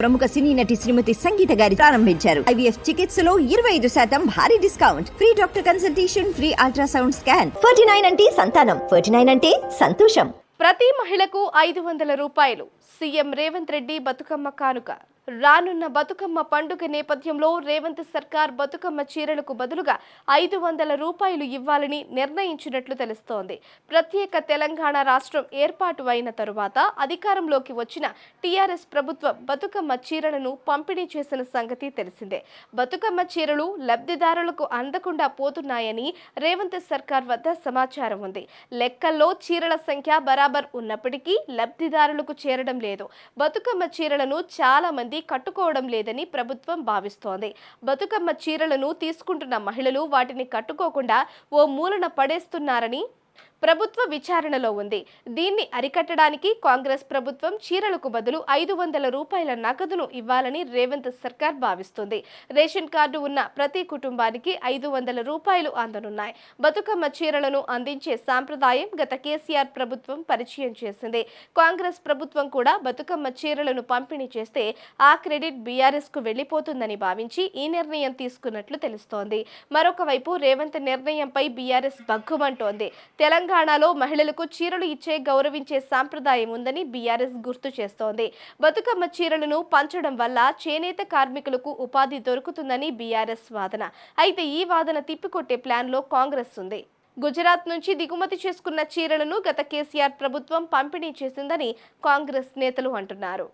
ప్రముఖ సినీ నటి శ్రీమతి సంగీత గారి ప్రారంభించారు. ఐవీఎఫ్ చికిత్సలో 25% భారీ discount, free doctor consultation, free ultrasound scan. 49 అంటే సంతానం, 49 అంటే సంతోషం. ప్రతి మహిళకు 500 రూపాయలు. సీఎం రేవంత్ రెడ్డి బతుకమ్మ కానుక. రానున్న బతుకమ్మ పండుగ నేపథ్యంలో రేవంత్ సర్కార్ బతుకమ్మ చీరలకు బదులుగా 500 రూపాయలు ఇవ్వాలని నిర్ణయించినట్లు తెలుస్తోంది. ప్రత్యేక తెలంగాణ రాష్ట్రం ఏర్పాటు అయిన తరువాత అధికారంలోకి వచ్చిన టీఆర్ఎస్ ప్రభుత్వం బతుకమ్మ చీరలను పంపిణీ చేసిన సంగతి తెలిసిందే. బతుకమ్మ చీరలు లబ్ధిదారులకు అందకుండా పోతున్నాయని రేవంత్ సర్కార్ వద్ద సమాచారం ఉంది. లెక్కల్లో చీరల సంఖ్య బరాబర్ ఉన్నప్పటికీ లబ్ధిదారులకు చేరడం లేదు. బతుకమ్మ చీరలను చాలా మంది కట్టుకోవడం లేదని ప్రభుత్వం భావిస్తోంది. బతుకమ్మ చీరలను తీసుకుంటున్న మహిళలు వాటిని కట్టుకోకుండా ఓ మూలన పడేస్తున్నారని ప్రభుత్వ విచారణలో ఉంది. దీన్ని అరికట్టడానికి కాంగ్రెస్ ప్రభుత్వం చీరలకు బదులు 500 రూపాయల నగదును ఇవ్వాలని రేవంత్ సర్కార్ భావిస్తుంది. రేషన్ కార్డు ఉన్న ప్రతి కుటుంబానికి 500 రూపాయలు అందనున్నాయి. బతుకమ్మ చీరలను అందించే సాంప్రదాయం గత కేసీఆర్ ప్రభుత్వం పరిచయం చేసింది. కాంగ్రెస్ ప్రభుత్వం కూడా బతుకమ్మ చీరలను పంపిణీ చేస్తే ఆ క్రెడిట్ బీఆర్ఎస్ కు వెళ్లిపోతుందని భావించి ఈ నిర్ణయం తీసుకున్నట్లు తెలుస్తోంది. మరొక వైపు రేవంత్ నిర్ణయంపై బీఆర్ఎస్ బగ్గుమంటోంది. తెలంగాణలో మహిళలకు చీరలు ఇచ్చే గౌరవించే సాంప్రదాయం ఉందని బీఆర్ఎస్ గుర్తు చేస్తోంది. బతుకమ్మ చీరలను పంచడం వల్ల చేనేత కార్మికులకు ఉపాధి దొరుకుతుందని బీఆర్ఎస్ వాదన. అయితే ఈ వాదన తిప్పికొట్టే ప్లాన్లో కాంగ్రెస్ ఉంది. గుజరాత్ నుంచి దిగుమతి చేసుకున్న చీరలను గత కేసీఆర్ ప్రభుత్వం పంపిణీ చేసిందని కాంగ్రెస్ నేతలు అంటున్నారు.